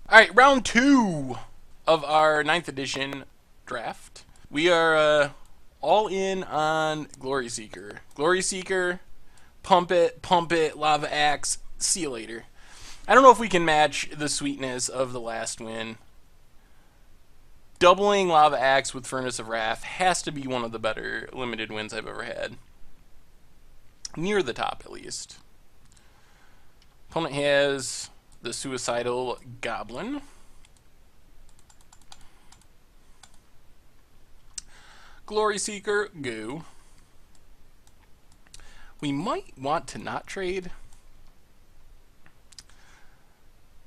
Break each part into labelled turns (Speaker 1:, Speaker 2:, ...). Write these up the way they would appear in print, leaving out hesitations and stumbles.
Speaker 1: All right, round 2 of our ninth edition draft. We are all in on Glory Seeker. Glory Seeker, pump it, Lava Axe, see you later. I don't know if we can match the sweetness of the last win. Doubling Lava Axe with Furnace of Wrath has to be one of the better limited wins I've ever had. Near the top, at least. Opponent has the Suicidal Goblin. Glory Seeker, go. We might want to not trade.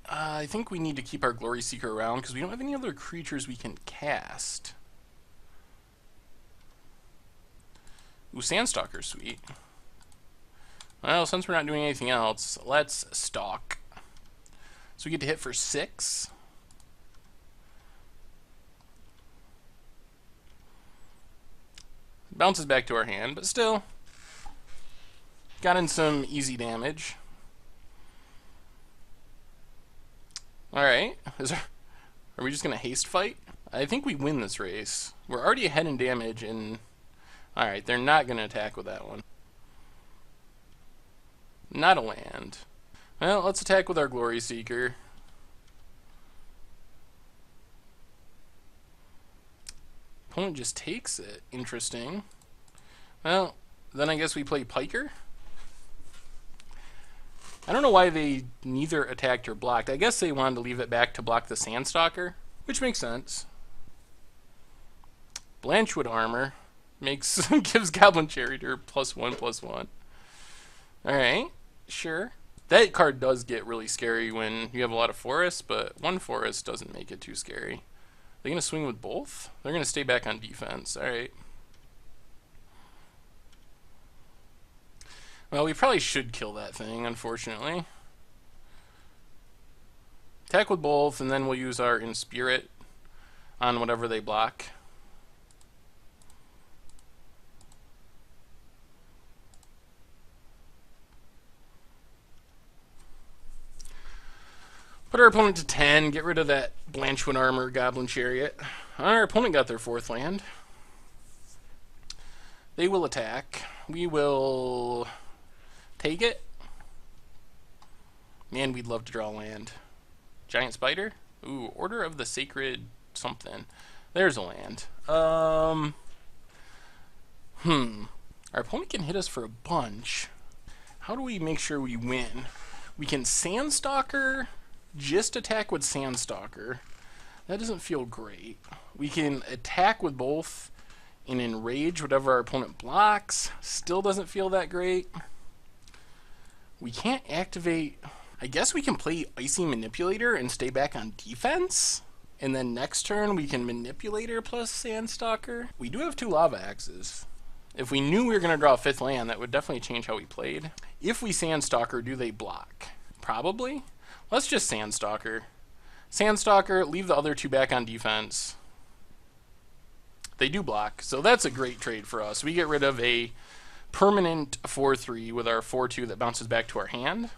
Speaker 1: I think we need to keep our Glory Seeker around because we don't have any other creatures we can cast. Ooh, Sandstalker, sweet. Well, since we're not doing anything else, let's stalk. So we get to hit for 6. Bounces back to our hand, but still. Got in some easy damage. Alright. Are we just going to haste fight? I think we win this race. We're already ahead in damage, and... Alright, they're not going to attack with that one. Not a land. Well, let's attack with our Glory Seeker. Opponent just takes it. Interesting. Well, then I guess we play Piker. I don't know why they neither attacked or blocked. I guess they wanted to leave it back to block the Sandstalker, which makes sense. Blanchwood Armor makes gives Goblin Charioteer +1/+1. Alright, sure. That card does get really scary when you have a lot of forests, but one forest doesn't make it too scary. They're going to swing with both? They're going to stay back on defense. Alright. Well, we probably should kill that thing, unfortunately. Attack with both, and then we'll use our Inspirit on whatever they block. Put our opponent to 10, get rid of that Blanchwood Armor, Goblin Chariot. Our opponent got their 4th land. They will attack. We will take it. Man, we'd love to draw land. Giant Spider? Ooh, Order of the Sacred something. There's a land. Our opponent can hit us for a bunch. How do we make sure we win? We can Sandstalker... Just attack with Sandstalker. That doesn't feel great. We can attack with both and enrage whatever our opponent blocks. Still doesn't feel that great. We can't activate... I guess we can play Icy Manipulator and stay back on defense. And then next turn we can Manipulator plus Sandstalker. We do have 2 Lava Axes. If we knew we were going to draw a 5th land, that would definitely change how we played. If we Sandstalker, do they block? Probably. Let's just Sandstalker. Sandstalker, leave the other 2 back on defense. They do block, so that's a great trade for us. We get rid of a permanent 4/3 with our 4/2 that bounces back to our hand.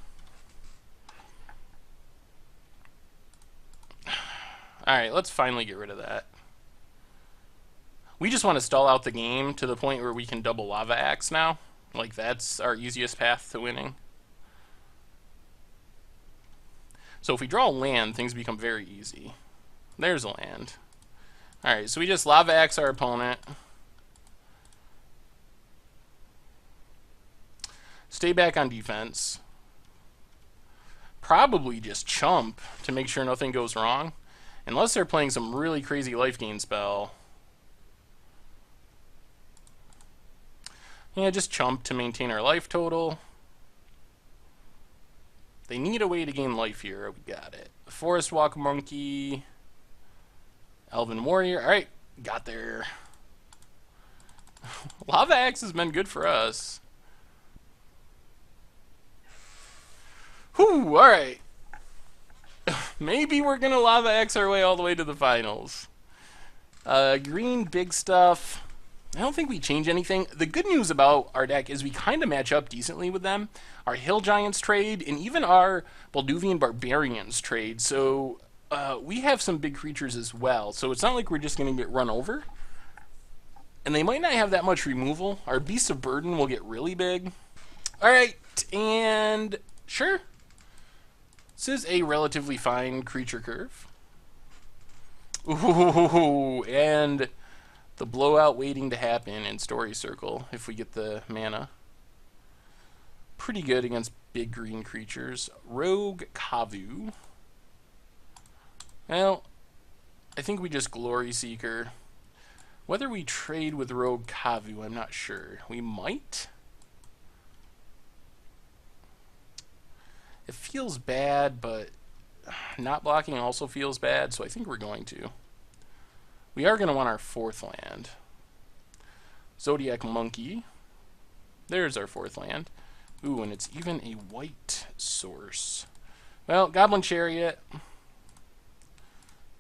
Speaker 1: Alright, let's finally get rid of that. We just want to stall out the game to the point where we can double Lava Axe now. Like, that's our easiest path to winning. So if we draw a land, things become very easy. There's a land. Alright, so we just Lava Axe our opponent. Stay back on defense. Probably just chump to make sure nothing goes wrong. Unless they're playing some really crazy life gain spell. Yeah, just chump to maintain our life total. They need a way to gain life here. We got it. Forest Walk Monkey. Elven Warrior. Alright, got there. Lava Axe has been good for us. Whew, alright. Maybe we're going to Lava Axe our way all the way to the finals. Green big stuff. I don't think we change anything. The good news about our deck is we kind of match up decently with them. Our Hill Giants trade, and even our Balduvian Barbarians trade. So we have some big creatures as well, so it's not like we're just going to get run over. And they might not have that much removal. Our Beasts of Burden will get really big. Alright, and sure. This is a relatively fine creature curve. Ooh, and the blowout waiting to happen in Story Circle if we get the mana. Pretty good against big green creatures. Rogue Kavu. Well, I think we just Glory Seeker. Whether we trade with Rogue Kavu, I'm not sure. We might. It feels bad, but not blocking also feels bad, so I think we're going to. We are going to want our 4th land. Zodiac Monkey. There's our 4th land. Ooh, and it's even a white source. Well, Goblin Chariot.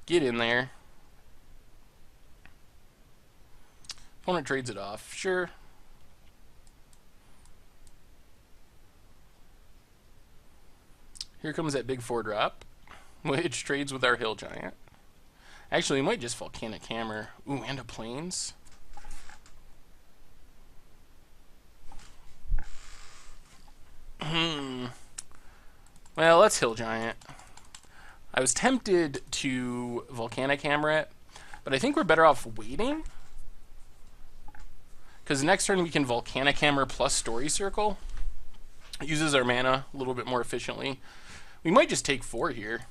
Speaker 1: Get in there. Opponent trades it off. Sure. Here comes that big 4-drop, which trades with our Hill Giant. Actually, we might just Volcanic Hammer. Ooh, and a Plains. Well, let's Hill Giant. I was tempted to Volcanic Hammer it, but I think we're better off waiting. Because next turn we can Volcanic Hammer plus Story Circle. It uses our mana a little bit more efficiently. We might just take 4 here.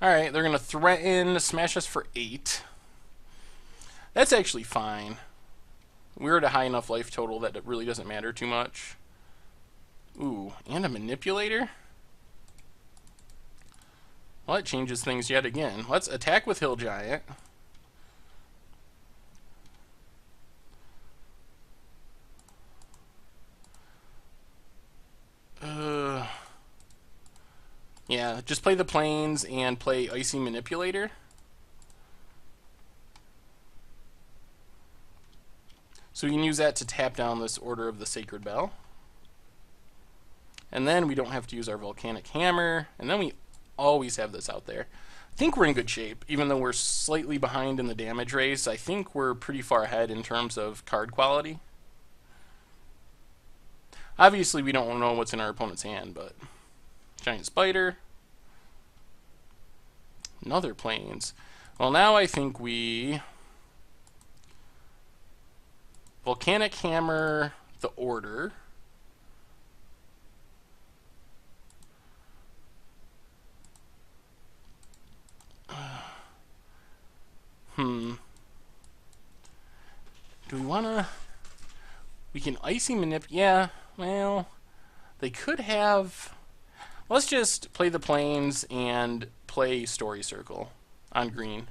Speaker 1: Alright, they're going to threaten to smash us for 8. That's actually fine. We're at a high enough life total that it really doesn't matter too much. Ooh, and a Manipulator? Well, that changes things yet again. Let's attack with Hill Giant. Yeah, just play the Plains and play Icy Manipulator. So we can use that to tap down this Order of the Sacred Bell. And then we don't have to use our Volcanic Hammer. And then we always have this out there. I think we're in good shape, even though we're slightly behind in the damage race. I think we're pretty far ahead in terms of card quality. Obviously, we don't know what's in our opponent's hand, but Giant Spider. Another Plains. Well, now I think we Volcanic Hammer the Order. Do we want to... We can Icy Manip... Yeah, well... They could have... Let's just play the Plains and play Story Circle on green.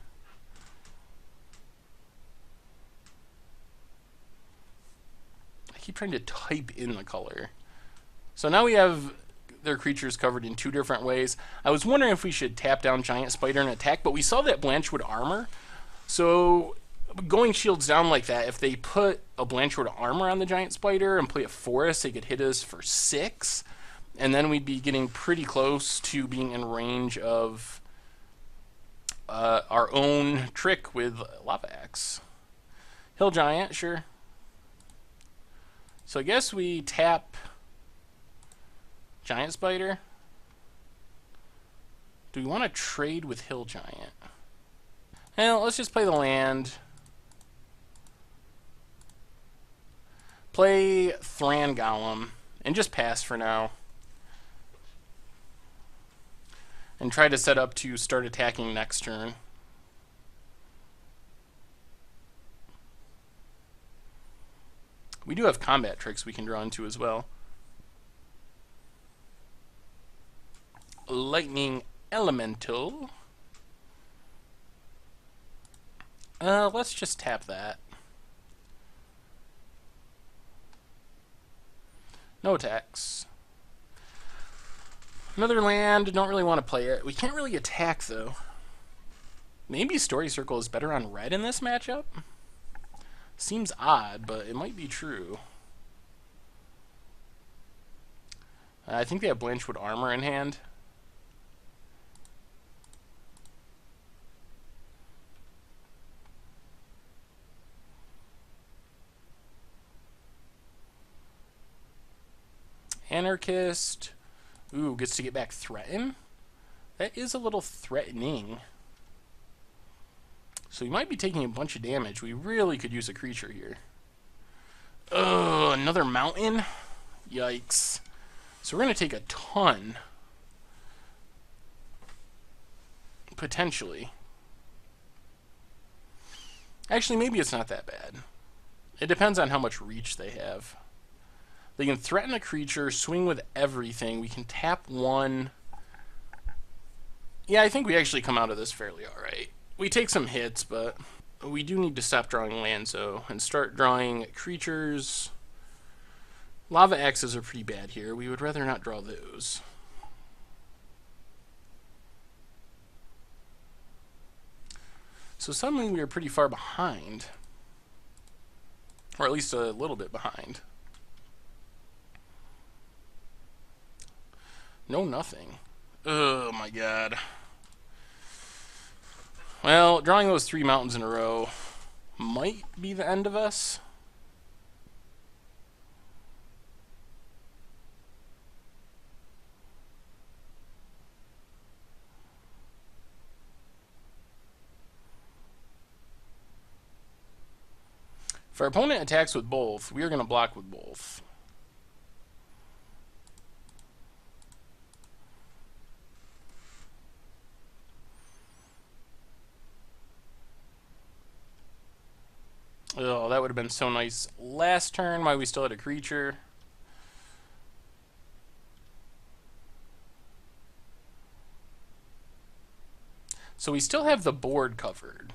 Speaker 1: I keep trying to type in the color. So now we have their creatures covered in 2 different ways. I was wondering if we should tap down Giant Spider and attack, but we saw that Blanchwood Armor. So going shields down like that, if they put a Blanchwood Armor on the Giant Spider and play a Forest, they could hit us for 6. And then we'd be getting pretty close to being in range of our own trick with Lava Axe. Hill Giant, sure. So I guess we tap Giant Spider. Do we want to trade with Hill Giant? Well, let's just play the land. Play Thran Golem and just pass for now. And try to set up to start attacking next turn. We do have combat tricks we can draw into as well. Lightning Elemental. Let's just tap that. No attacks. Another land, don't really want to play it. We can't really attack, though. Maybe Story Circle is better on red in this matchup? Seems odd, but it might be true. I think they have Blanchwood Armor in hand. Anarchist. Ooh, gets to get back Threaten. That is a little threatening. So we might be taking a bunch of damage. We really could use a creature here. Oh, another mountain? Yikes. So we're going to take a ton. Potentially. Actually, maybe it's not that bad. It depends on how much reach they have. They can threaten a creature, swing with everything. We can tap one. Yeah, I think we actually come out of this fairly alright. We take some hits, but we do need to stop drawing lands, though, and start drawing creatures. Lava axes are pretty bad here. We would rather not draw those. So suddenly we are pretty far behind. Or at least a little bit behind. No, nothing. Oh my god. Well, drawing those 3 mountains in a row might be the end of us. If our opponent attacks with both, we are going to block with both. Oh, that would have been so nice last turn while we still had a creature. So we still have the board covered.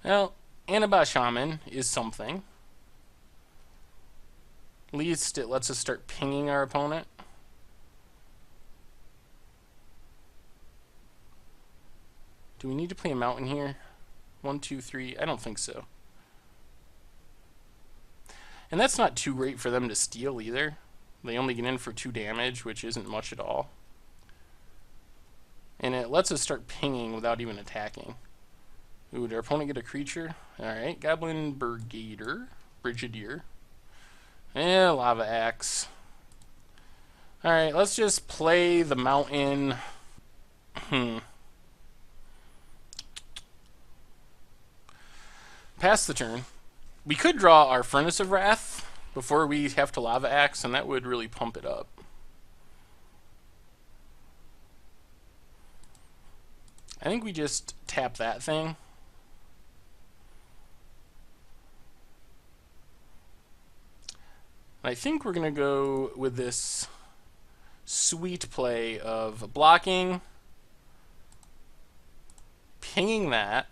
Speaker 1: Well, Anaba Shaman is something. At least it lets us start pinging our opponent. Do we need to play a mountain here? 1, 2, 3. I don't think so. And that's not too great for them to steal either. They only get in for 2 damage, which isn't much at all. And it lets us start pinging without even attacking. Ooh, did our opponent get a creature? Alright, Goblin Brigadier. Yeah, Lava Axe. Alright, let's just play the mountain. Pass the turn. We could draw our Furnace of Wrath before we have to Lava Axe, and that would really pump it up. I think we just tap that thing. I think we're going to go with this sweet play of blocking, pinging that.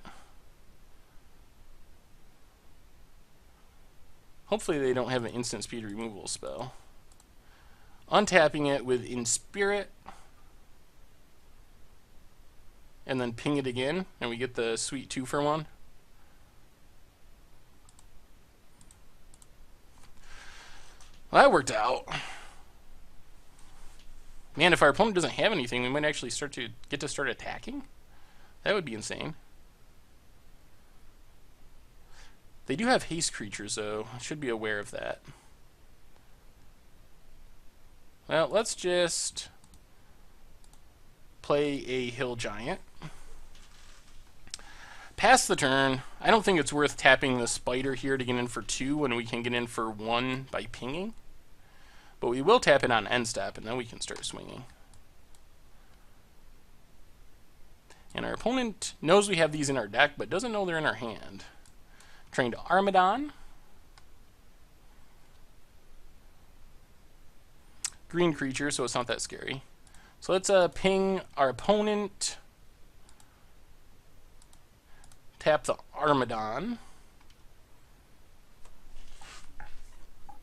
Speaker 1: Hopefully they don't have an instant speed removal spell. Untapping it with Inspirit. And then ping it again, and we get the sweet 2-for-1. Well, that worked out. Man, if our opponent doesn't have anything, we might actually get to start attacking. That would be insane. They do have haste creatures, though. I should be aware of that. Well, let's just play a Hill Giant. Pass the turn. I don't think it's worth tapping the Spider here to get in for 2 when we can get in for 1 by pinging. But we will tap it on end step, and then we can start swinging. And our opponent knows we have these in our deck, but doesn't know they're in our hand. Trained Armadon. Green creature, so it's not that scary. So let's ping our opponent. Tap the Armadon.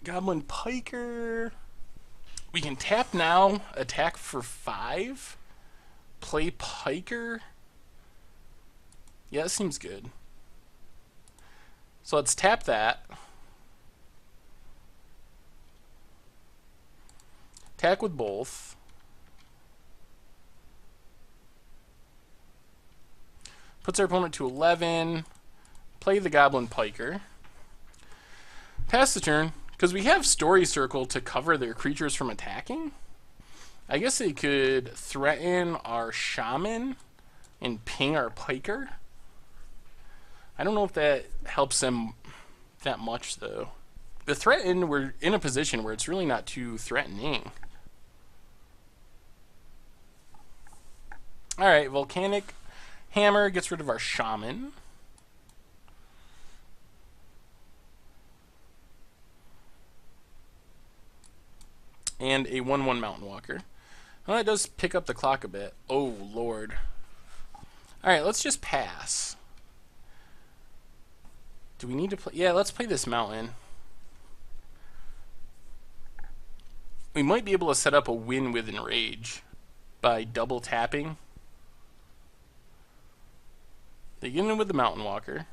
Speaker 1: Goblin Piker. We can tap now, attack for 5. Play Piker. Yeah, that seems good. So let's tap that. Attack with both. Puts our opponent to 11. Play the Goblin Piker. Pass the turn. Because we have Story Circle to cover their creatures from attacking. I guess they could threaten our Shaman and ping our Piker. I don't know if that helps them that much, though. The threaten, we're in a position where it's really not too threatening. Alright, Volcanic Hammer gets rid of our Shaman. And a 1/1 Mountain Walker. Well, that does pick up the clock a bit. Oh, Lord. Alright, let's just pass. Do we need to play? Yeah, let's play this mountain. We might be able to set up a win with Enrage by double tapping. They get in with the Mountain Walker.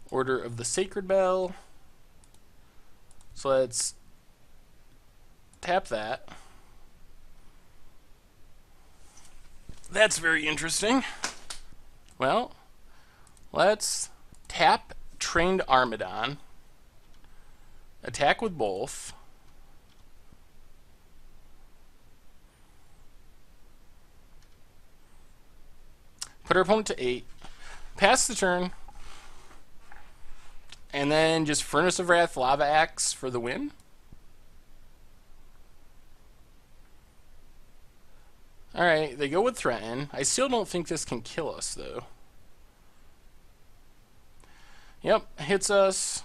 Speaker 1: Order of the Sacred Bell. So let's tap that. That's very interesting. Well, let's tap Trained Armadon. Attack with both. Put our opponent to 8. Pass the turn. And then just Furnace of Wrath, Lava Axe for the win. Alright, they go with Threaten. I still don't think this can kill us, though. Yep, hits us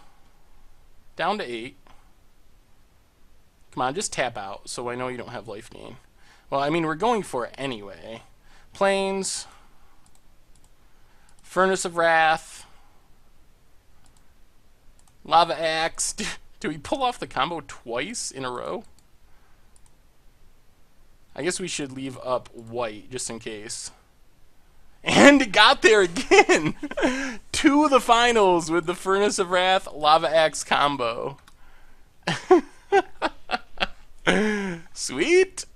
Speaker 1: down to 8. Come on, just tap out so I know you don't have life gain. Well, I mean, we're going for it anyway. Plains. Furnace of Wrath. Lava Axe. Do we pull off the combo twice in a row? I guess we should leave up white just in case. And it got there again! To the finals with the Furnace of Wrath Lava Axe combo. Sweet!